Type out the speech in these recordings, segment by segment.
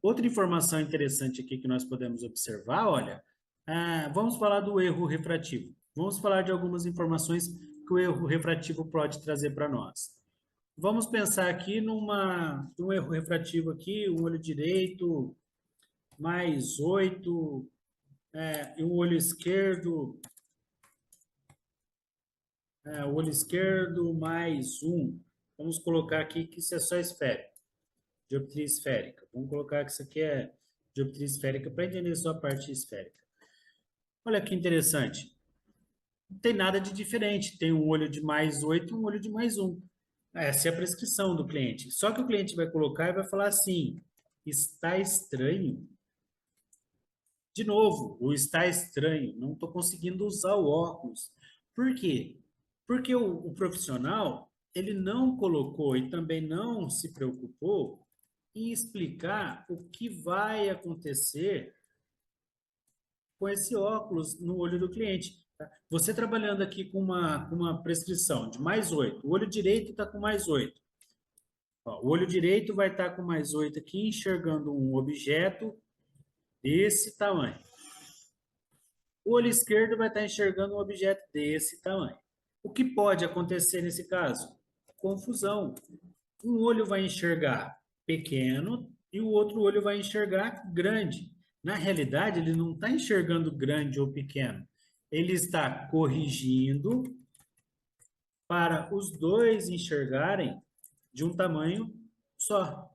Outra informação interessante aqui que nós podemos observar, olha, vamos falar do erro refrativo. Vamos falar de algumas informações que o erro refrativo pode trazer para nós. Vamos pensar aqui num erro refrativo aqui, um olho direito mais 8, e o olho esquerdo mais 1. Vamos colocar aqui que isso é só esférico, dioptria esférica. Vamos colocar que isso aqui é dioptria esférica para entender só a parte esférica. Olha que interessante. Não tem nada de diferente. Tem um olho de mais 8 e um olho de mais 1. Essa é a prescrição do cliente. Só que o cliente vai colocar e vai falar assim: está estranho. De novo, o está estranho. Não estou conseguindo usar o óculos. Por quê? Porque o profissional, ele não colocou e também não se preocupou em explicar o que vai acontecer com esse óculos no olho do cliente. Tá? Você trabalhando aqui com uma prescrição de mais 8, o olho direito está com mais 8. Ó, o olho direito vai estar com mais 8 aqui, enxergando um objeto desse tamanho. O olho esquerdo vai estar enxergando um objeto desse tamanho. O que pode acontecer nesse caso? Confusão. Um olho vai enxergar pequeno e o outro olho vai enxergar grande. Na realidade, ele não está enxergando grande ou pequeno. Ele está corrigindo para os dois enxergarem de um tamanho só.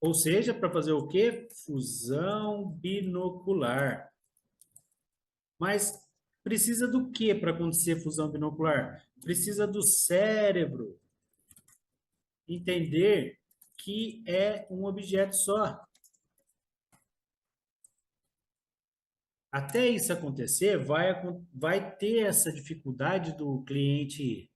Ou seja, para fazer o quê? Fusão binocular. Mas precisa do que para acontecer fusão binocular? Precisa do cérebro entender que é um objeto só. Até isso acontecer, vai ter essa dificuldade do cliente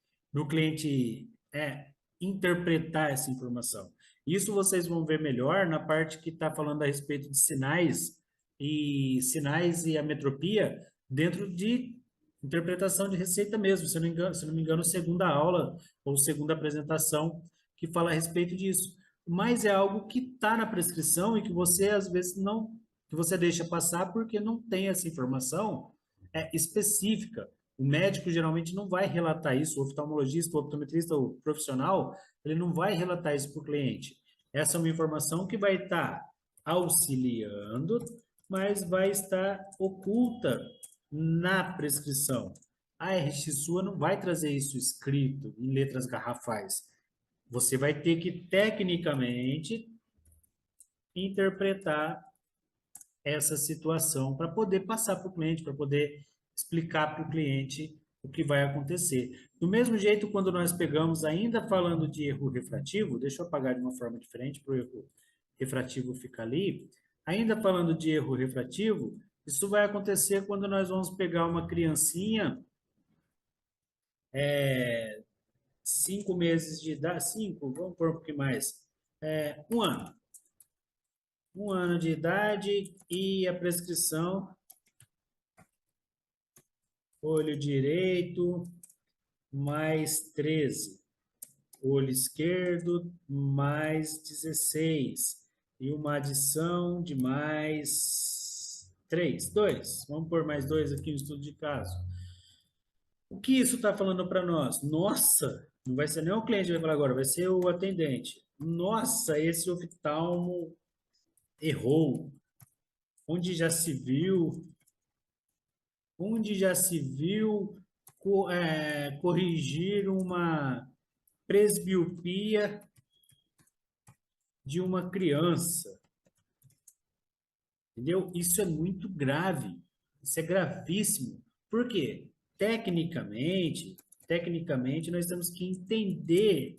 interpretar essa informação. Isso vocês vão ver melhor na parte que está falando a respeito de sinais e ametropia dentro de interpretação de receita mesmo. Se não me engano, segunda aula ou segunda apresentação que fala a respeito disso. Mas é algo que está na prescrição e que você às vezes não que você deixa passar porque não tem essa informação específica. O médico geralmente não vai relatar isso, o oftalmologista, o optometrista, o profissional, ele não vai relatar isso para o cliente. Essa é uma informação que vai estar auxiliando, mas vai estar oculta na prescrição. A RX sua não vai trazer isso escrito em letras garrafais. Você vai ter que, tecnicamente, interpretar essa situação para poder passar para o cliente, para poder explicar para o cliente o que vai acontecer. Do mesmo jeito, quando nós pegamos, ainda falando de erro refrativo, deixa eu apagar de uma forma diferente para o erro refrativo ficar ali. Ainda falando de erro refrativo, isso vai acontecer quando nós vamos pegar uma criancinha, 5 meses de idade, 5, vamos pôr um pouquinho mais, 1 ano. 1 ano de idade e a prescrição olho direito, mais 13. Olho esquerdo, mais 16. E uma adição de mais 3, 2. Vamos pôr mais 2 aqui no estudo de caso. O que isso está falando para nós? Nossa, não vai ser nem o cliente que vai falar agora, vai ser o atendente. Nossa, esse oftalmo errou. Onde já se viu corrigir uma presbiopia de uma criança, entendeu? Isso é muito grave, isso é gravíssimo. Por quê? Tecnicamente, nós temos que entender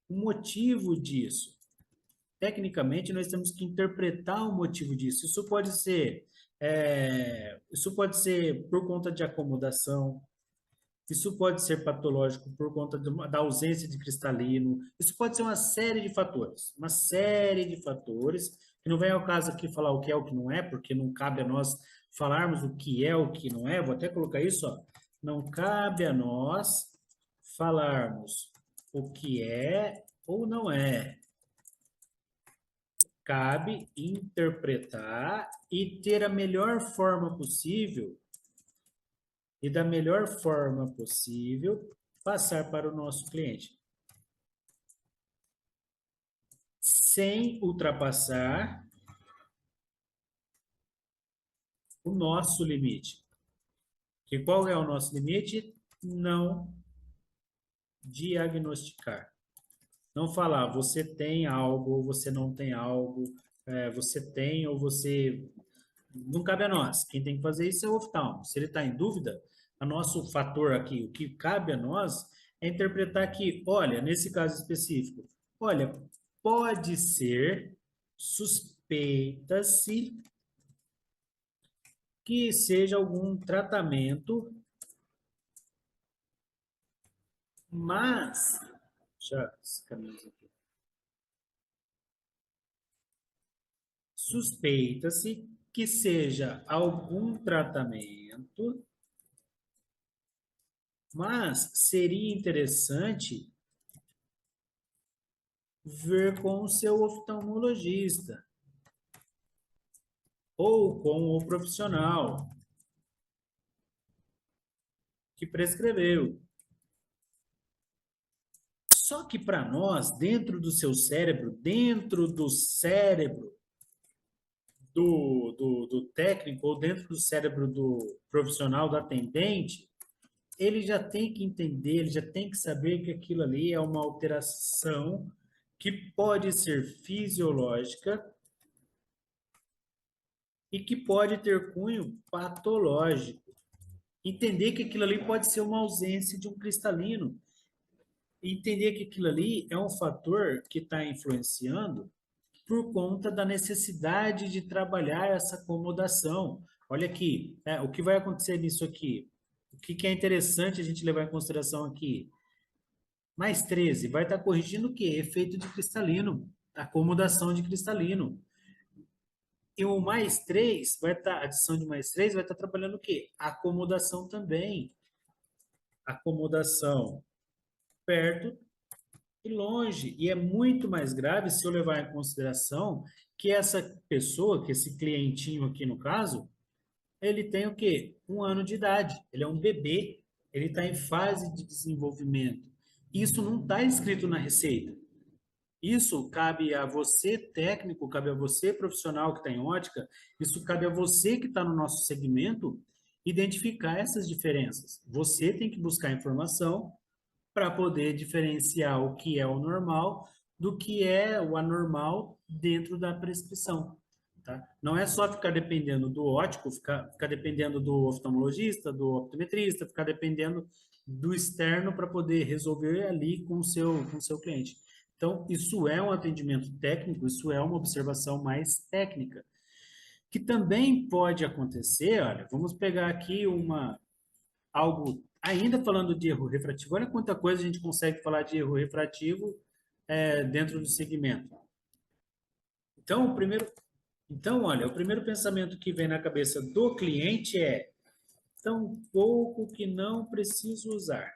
o motivo disso. Tecnicamente, nós temos que interpretar o motivo disso. Isso pode ser por conta de acomodação, isso pode ser patológico por conta da ausência de cristalino. Isso pode ser uma série de fatores, que não vem ao caso aqui falar o que é o que não é, porque não cabe a nós falarmos o que é o que não é. Vou até colocar isso, ó. Não cabe a nós falarmos o que é ou não é. cabe interpretar e ter a melhor forma possível, e da melhor forma possível, passar para o nosso cliente, sem ultrapassar o nosso limite. E qual é o nosso limite? Não diagnosticar. Não falar, você tem algo ou você não tem algo, você tem ou você... Não cabe a nós. Quem tem que fazer isso é o oftalmo. Se ele está em dúvida, o nosso fator aqui, o que cabe a nós, é interpretar que, olha, nesse caso específico, olha, pode ser, suspeita-se que seja algum tratamento, mas... Já, esse caminho aqui. Suspeita-se que seja algum tratamento, mas seria interessante ver com o seu oftalmologista ou com o profissional que prescreveu. Só que para nós, dentro do seu cérebro, dentro do cérebro do técnico ou dentro do cérebro do profissional, do atendente, ele já tem que entender, ele já tem que saber que aquilo ali é uma alteração que pode ser fisiológica e que pode ter cunho patológico. Entender que aquilo ali pode ser uma ausência de um cristalino. Entender que aquilo ali é um fator que está influenciando por conta da necessidade de trabalhar essa acomodação. Olha aqui, o que vai acontecer nisso aqui? O que é interessante a gente levar em consideração aqui? Mais 13 vai estar corrigindo o quê? Efeito de cristalino, acomodação de cristalino. E o mais 3 vai estar, adição de mais 3 vai estar trabalhando o quê? Acomodação também. Acomodação perto e longe. E é muito mais grave se eu levar em consideração que essa pessoa, que esse clientinho aqui no caso, ele tem o quê? 1 ano de idade. Ele é um bebê. Ele está em fase de desenvolvimento. Isso não está escrito na receita. Isso cabe a você, técnico, cabe a você, profissional que está em ótica, isso cabe a você que está no nosso segmento, identificar essas diferenças. Você tem que buscar informação para poder diferenciar o que é o normal do que é o anormal dentro da prescrição. Tá? Não é só ficar dependendo do ótico, ficar dependendo do oftalmologista, do optometrista, ficar dependendo do externo para poder resolver ali com o seu cliente. Então, isso é um atendimento técnico, isso é uma observação mais técnica. Que também pode acontecer, olha, vamos pegar aqui algo, ainda falando de erro refrativo, olha quanta coisa a gente consegue falar de erro refrativo dentro do segmento. Olha, o primeiro pensamento que vem na cabeça do cliente é tão pouco que não preciso usar.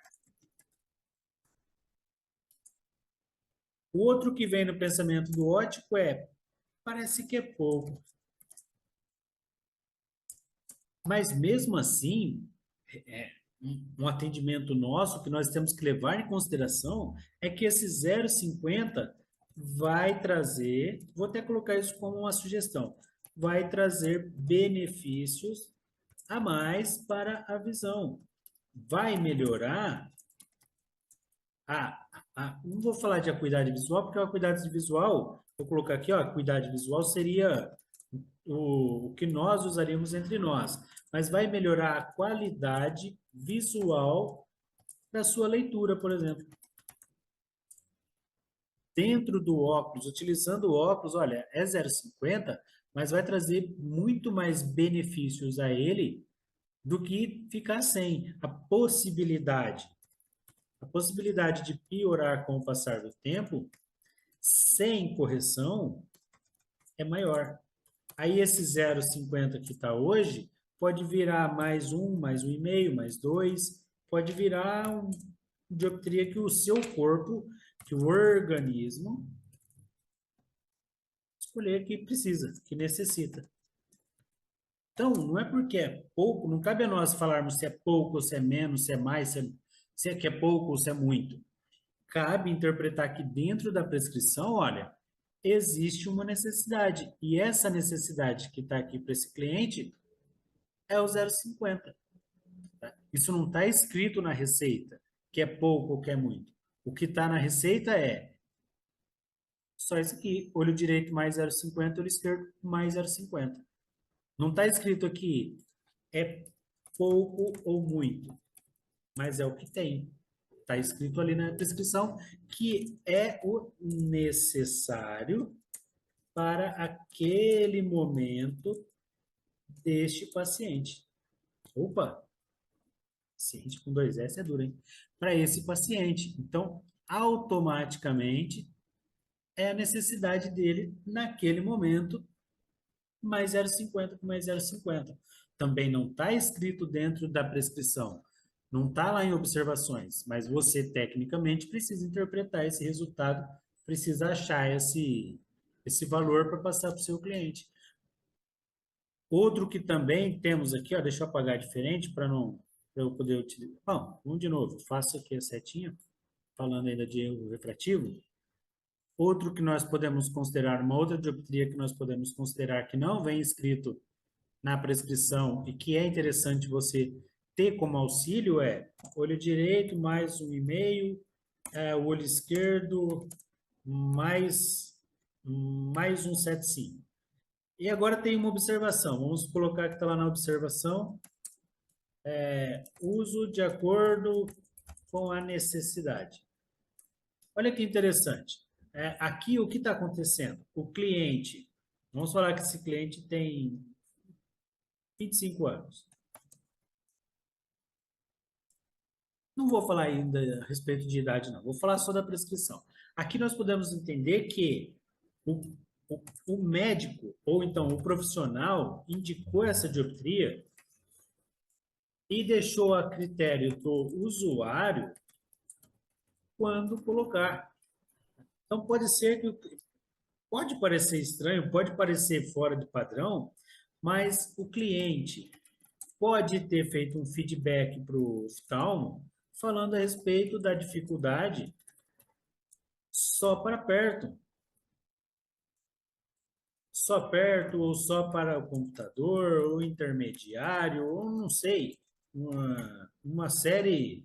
O outro que vem no pensamento do ótico é parece que é pouco. Mas mesmo assim, um atendimento nosso que nós temos que levar em consideração é que esse 0,50 vai trazer, vou até colocar isso como uma sugestão, vai trazer benefícios a mais para a visão. Vai melhorar não vou falar de acuidade visual, porque a acuidade visual, vou colocar aqui, ó, a acuidade visual seria o que nós usaríamos entre nós, mas vai melhorar a qualidade visual da sua leitura, por exemplo. Dentro do óculos, utilizando o óculos, olha, é 0,50, mas vai trazer muito mais benefícios a ele do que ficar sem. A possibilidade de piorar com o passar do tempo, sem correção, é maior. Aí esse 0,50 que está hoje, pode virar mais 1, mais 1,5, mais 2, pode virar um dioptria que o seu corpo, que o organismo, escolher que precisa, que necessita. Então, não é porque é pouco, não cabe a nós falarmos se é pouco, ou se é menos, se é mais, se é que é pouco ou se é muito. Cabe interpretar que dentro da prescrição, olha, existe uma necessidade. E essa necessidade que está aqui para esse cliente é o 0,50. Tá? Isso não está escrito na receita, que é pouco ou que é muito. O que está na receita é só isso aqui, olho direito mais 0,50, olho esquerdo mais 0,50. Não está escrito aqui é pouco ou muito, mas é o que tem. Está escrito ali na prescrição que é o necessário para aquele momento deste paciente. Opa, paciente com dois S é duro, hein? Para esse paciente. Então, automaticamente, é a necessidade dele naquele momento, mais 0,50 com mais 0,50. Também não está escrito dentro da prescrição. Não está lá em observações, mas você, tecnicamente, precisa interpretar esse resultado, precisa achar esse valor para passar para o seu cliente. Outro que também temos aqui, ó, deixa eu apagar diferente para não para eu poder utilizar. Bom, vamos de novo. Faço aqui a setinha, falando ainda de erro refrativo. Outro que nós podemos considerar, uma outra dioptria que nós podemos considerar que não vem escrito na prescrição e que é interessante você ter como auxílio é olho direito mais 1,5, o olho esquerdo mais 1,75. E agora tem uma observação. Vamos colocar que está lá na observação. Uso de acordo com a necessidade. Olha que interessante. Aqui o que está acontecendo? O cliente, vamos falar que esse cliente tem 25 anos. Não vou falar ainda a respeito de idade, não. Vou falar só da prescrição. Aqui nós podemos entender que o, o médico, ou então o profissional, indicou essa dioptria e deixou a critério do usuário quando colocar. Então, pode ser que pode parecer estranho, pode parecer fora de padrão, mas o cliente pode ter feito um feedback para o oftalmo falando a respeito da dificuldade só para perto. Só perto, ou só para o computador, ou intermediário, ou não sei, uma série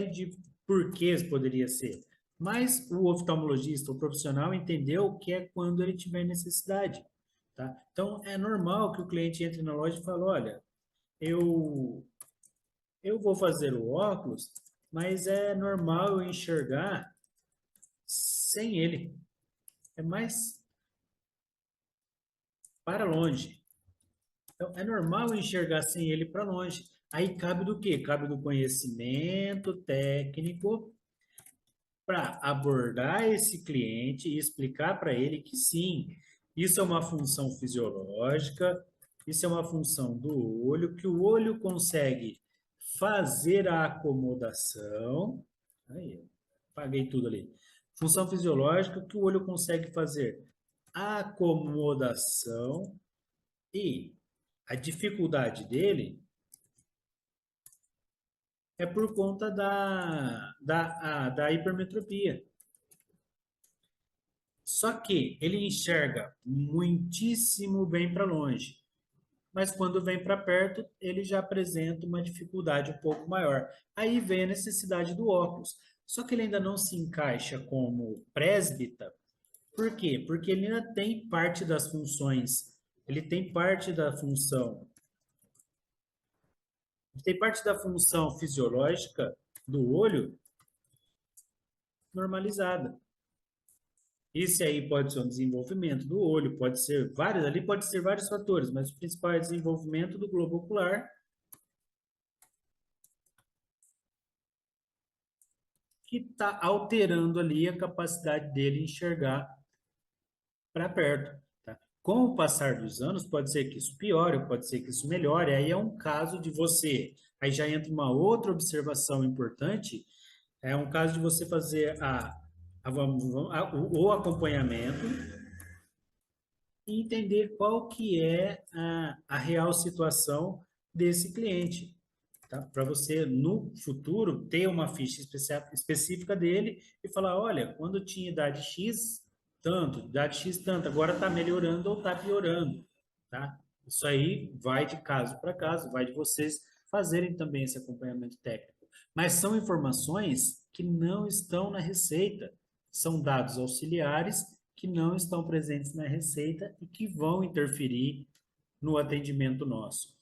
de porquês poderia ser. Mas o oftalmologista, o profissional, entendeu que é quando ele tiver necessidade. Tá? Então, é normal que o cliente entre na loja e fale, olha, eu, eu vou fazer o óculos, mas é normal eu enxergar sem ele. É mais para longe. Então, é normal eu enxergar sem ele para longe. Aí cabe do quê? Cabe do conhecimento técnico para abordar esse cliente e explicar para ele que sim, isso é uma função fisiológica, isso é uma função do olho, que o olho consegue fazer a acomodação. Aí, apaguei tudo ali. Função fisiológica que o olho consegue fazer a acomodação e a dificuldade dele é por conta da hipermetropia. Só que ele enxerga muitíssimo bem para longe, mas quando vem para perto, ele já apresenta uma dificuldade um pouco maior. Aí vem a necessidade do óculos. Só que ele ainda não se encaixa como presbita. Por quê? Porque ele ainda tem parte das funções, ele tem parte da função, tem parte da função fisiológica do olho normalizada. Esse aí pode ser um desenvolvimento do olho, pode ser vários, ali pode ser vários fatores, mas o principal é o desenvolvimento do globo ocular, que está alterando ali a capacidade dele enxergar para perto. Tá? Com o passar dos anos, pode ser que isso piore, pode ser que isso melhore, aí é um caso de você, aí já entra uma outra observação importante, é um caso de você fazer o acompanhamento e entender qual que é a real situação desse cliente, tá? Para você, no futuro, ter uma ficha específica dele e falar, olha, quando tinha idade X, tanto, idade X, tanto, agora está melhorando ou está piorando, tá? Isso aí vai de caso para caso, vai de vocês fazerem também esse acompanhamento técnico. Mas são informações que não estão na receita, são dados auxiliares que não estão presentes na receita e que vão interferir no atendimento nosso.